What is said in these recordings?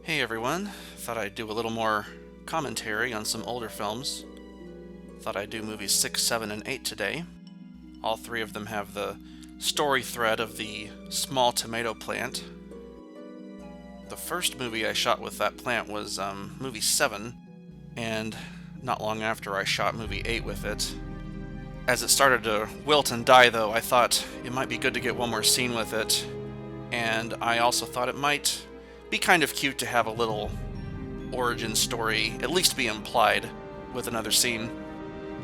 Hey everyone, thought I'd do a little more commentary on some older films. Thought I'd do movies 6, 7, and 8 today. All three of them have the story thread of the small tomato plant. The first movie I shot with that plant was movie 7, and not long after I shot movie 8 with it. As it started to wilt and die though, I thought it might be good to get one more scene with it, and I also thought it might be kind of cute to have a little origin story at least be implied with another scene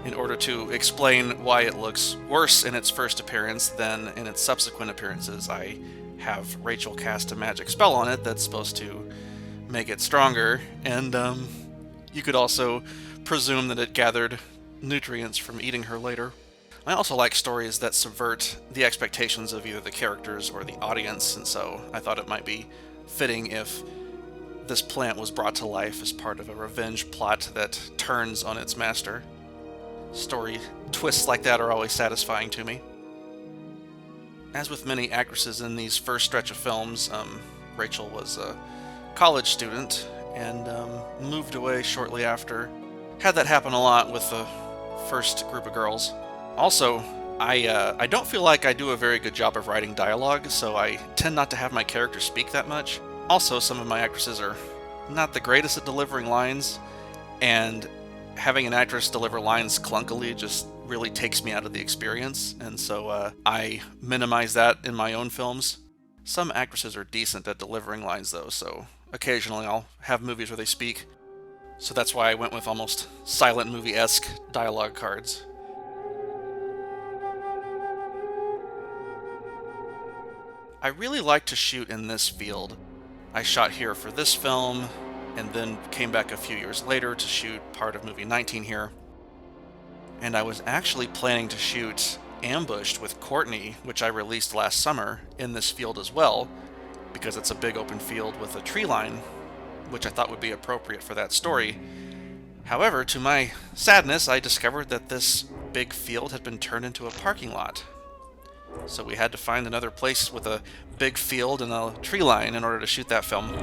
in order to explain why it looks worse in its first appearance than in its subsequent appearances. I have Rachel cast a magic spell on it that's supposed to make it stronger, and you could also presume that it gathered nutrients from eating her later. I also like stories that subvert the expectations of either the characters or the audience, and so I thought it might be fitting if this plant was brought to life as part of a revenge plot that turns on its master. Story twists like that are always satisfying to me. As with many actresses in these first stretch of films, Rachel was a college student and moved away shortly after. Had that happen a lot with the first group of girls. Also, I don't feel like I do a very good job of writing dialogue, so I tend not to have my characters speak that much. Also, some of my actresses are not the greatest at delivering lines, and having an actress deliver lines clunkily just really takes me out of the experience, and so I minimize that in my own films. Some actresses are decent at delivering lines though, so occasionally I'll have movies where they speak. So that's why I went with almost silent movie-esque dialogue cards. I really like to shoot in this field. I shot here for this film, and then came back a few years later to shoot part of movie 19 here. And I was actually planning to shoot Ambushed with Courtney, which I released last summer, in this field as well, because it's a big open field with a tree line, which I thought would be appropriate for that story. However, to my sadness, I discovered that this big field had been turned into a parking lot. So we had to find another place with a big field and a tree line in order to shoot that film.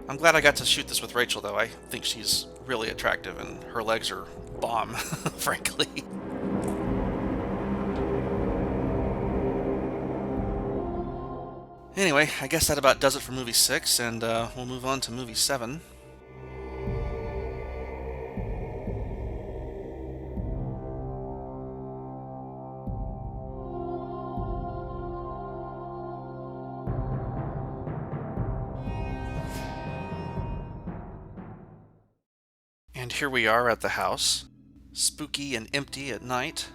I'm glad I got to shoot this with Rachel, though. I think she's really attractive, and her legs are bomb, frankly. Anyway, I guess that about does it for movie 6, and we'll move on to movie 7. And here we are at the house, spooky and empty at night,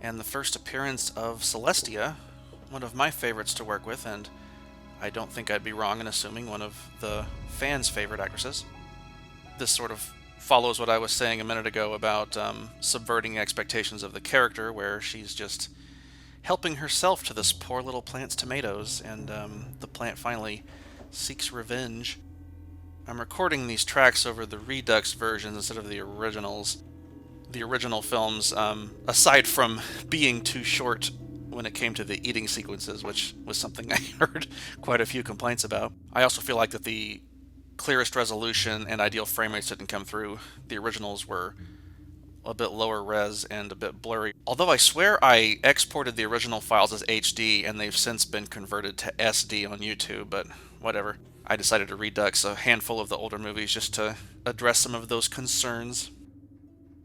and the first appearance of Celestia, one of my favorites to work with, and I don't think I'd be wrong in assuming one of the fans' favorite actresses. This sort of follows what I was saying a minute ago about subverting expectations of the character, where she's just helping herself to this poor little plant's tomatoes, and the plant finally seeks revenge. I'm recording these tracks over the Redux versions instead of the originals. The original films, aside from being too short when it came to the eating sequences, which was something I heard quite a few complaints about, I also feel like that the clearest resolution and ideal frame rates didn't come through. The originals were a bit lower res and a bit blurry. Although I swear I exported the original files as HD and they've since been converted to SD on YouTube, but whatever. I decided to redux a handful of the older movies just to address some of those concerns.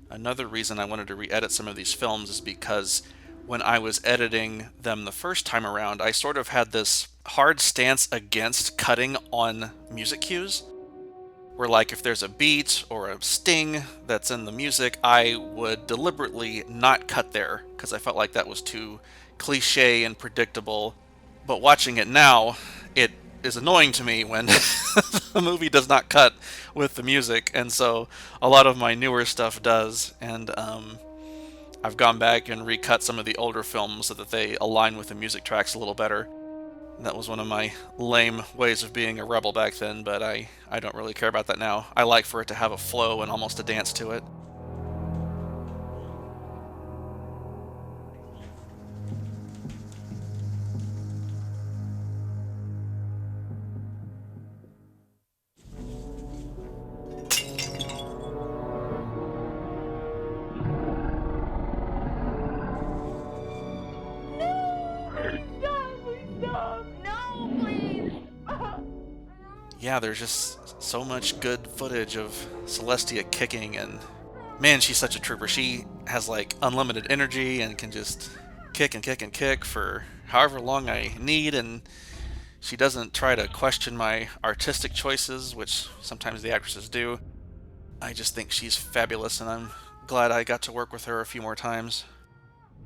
Another reason I wanted to re-edit some of these films is because when I was editing them the first time around, I sort of had this hard stance against cutting on music cues, where like if there's a beat or a sting that's in the music, I would deliberately not cut there because I felt like that was too cliche and predictable. But watching it now, it is annoying to me when the movie does not cut with the music, and so a lot of my newer stuff does, and I've gone back and recut some of the older films so that they align with the music tracks a little better. That was one of my lame ways of being a rebel back then, but I don't really care about that now. I like for it to have a flow and almost a dance to it. yeah, there's just so much good footage of Celestia kicking, and man, she's such a trooper. She has like unlimited energy and can just kick and kick and kick for however long I need, and she doesn't try to question my artistic choices, which sometimes the actresses do. I just think she's fabulous, and I'm glad I got to work with her a few more times.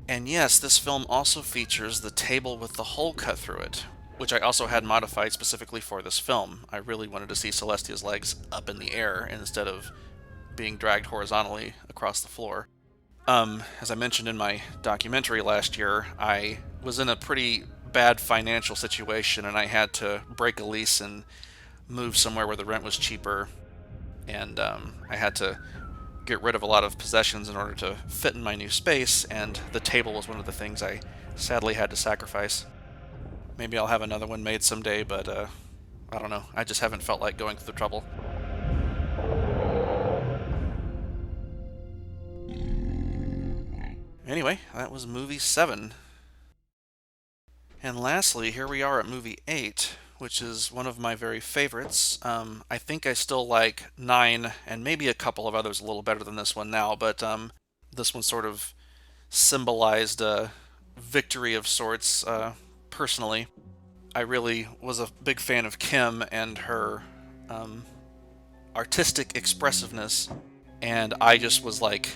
And yes, this film also features the table with the hole cut through it, which I also had modified specifically for this film. I really wanted to see Celestia's legs up in the air instead of being dragged horizontally across the floor. As I mentioned in my documentary last year, I was in a pretty bad financial situation, and I had to break a lease and move somewhere where the rent was cheaper, and I had to get rid of a lot of possessions in order to fit in my new space, and the table was one of the things I sadly had to sacrifice. Maybe I'll have another one made someday, but I don't know. I just haven't felt like going through the trouble. Anyway, that was movie 7. And lastly, here we are at movie 8, which is one of my very favorites. I think I still like 9 and maybe a couple of others a little better than this one now, but this one sort of symbolized a victory of sorts. Personally, I really was a big fan of Kim and her artistic expressiveness, and I just was like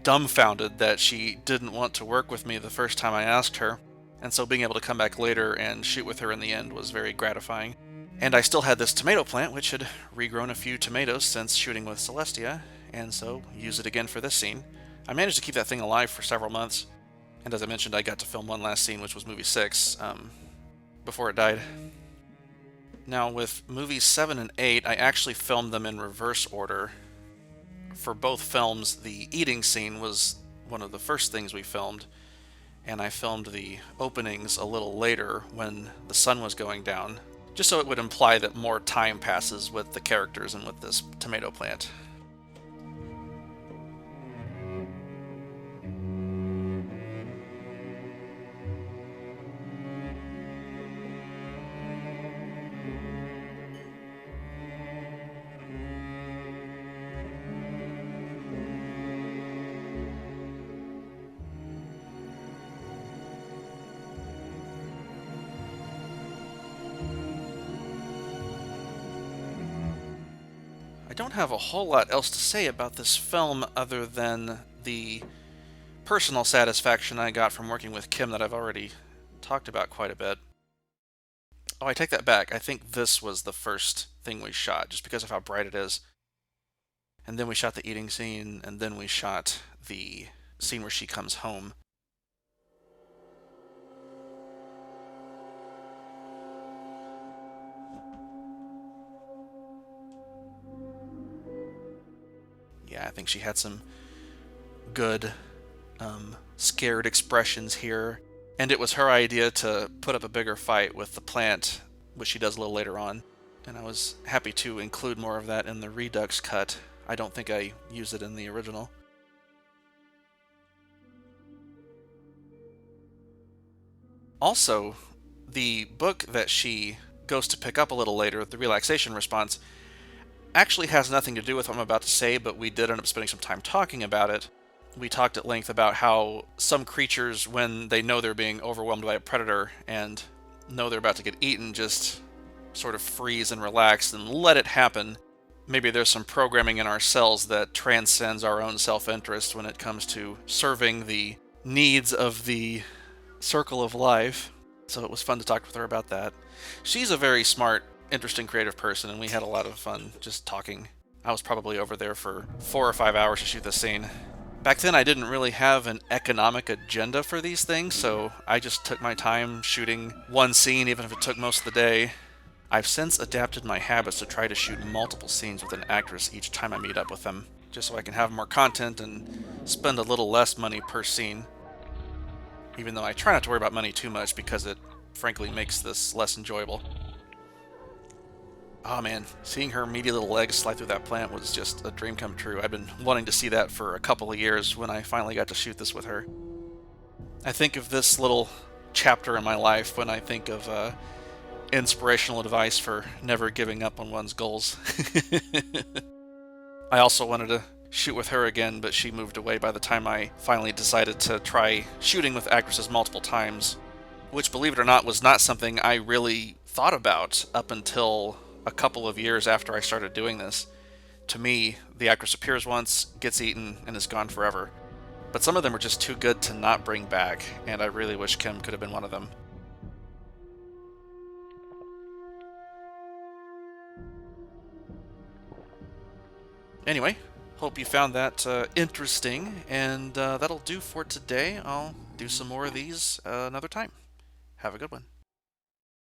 dumbfounded that she didn't want to work with me the first time I asked her. And so being able to come back later and shoot with her in the end was very gratifying. And I still had this tomato plant, which had regrown a few tomatoes since shooting with Celestia, and so use it again for this scene. I managed to keep that thing alive for several months, and as I mentioned, I got to film one last scene, which was movie 6, before it died. Now, with movies 7 and 8, I actually filmed them in reverse order. For both films, the eating scene was one of the first things we filmed, and I filmed the openings a little later when the sun was going down, just so it would imply that more time passes with the characters and with this tomato plant. I don't have a whole lot else to say about this film other than the personal satisfaction I got from working with Kim that I've already talked about quite a bit. Oh, I take that back. I think this was the first thing we shot, just because of how bright it is. And then we shot the eating scene, and then we shot the scene where she comes home. Yeah, I think she had some good, scared expressions here. And it was her idea to put up a bigger fight with the plant, which she does a little later on. And I was happy to include more of that in the Redux cut. I don't think I used it in the original. Also, the book that she goes to pick up a little later, the relaxation response, actually has nothing to do with what I'm about to say, but we did end up spending some time talking about it. We talked at length about how some creatures, when they know they're being overwhelmed by a predator and know they're about to get eaten, just sort of freeze and relax and let it happen. Maybe there's some programming in our cells that transcends our own self-interest when it comes to serving the needs of the circle of life. So it was fun to talk with her about that. She's a very smart, interesting, creative person, and we had a lot of fun just talking. I was probably over there for 4 or 5 hours to shoot this scene. Back then I didn't really have an economic agenda for these things, so I just took my time shooting one scene, even if it took most of the day. I've since adapted my habits to try to shoot multiple scenes with an actress each time I meet up with them, just so I can have more content and spend a little less money per scene. Even though I try not to worry about money too much because it frankly makes this less enjoyable. Oh man, seeing her meaty little legs slide through that plant was just a dream come true. I've been wanting to see that for a couple of years when I finally got to shoot this with her. I think of this little chapter in my life when I think of inspirational advice for never giving up on one's goals. I also wanted to shoot with her again, but she moved away by the time I finally decided to try shooting with actresses multiple times, which, believe it or not, was not something I really thought about up until a couple of years after I started doing this. To me, the actress appears once, gets eaten, and is gone forever. But some of them are just too good to not bring back, and I really wish Kim could have been one of them. Anyway, hope you found that interesting, and that'll do for today. I'll do some more of these another time. Have a good one.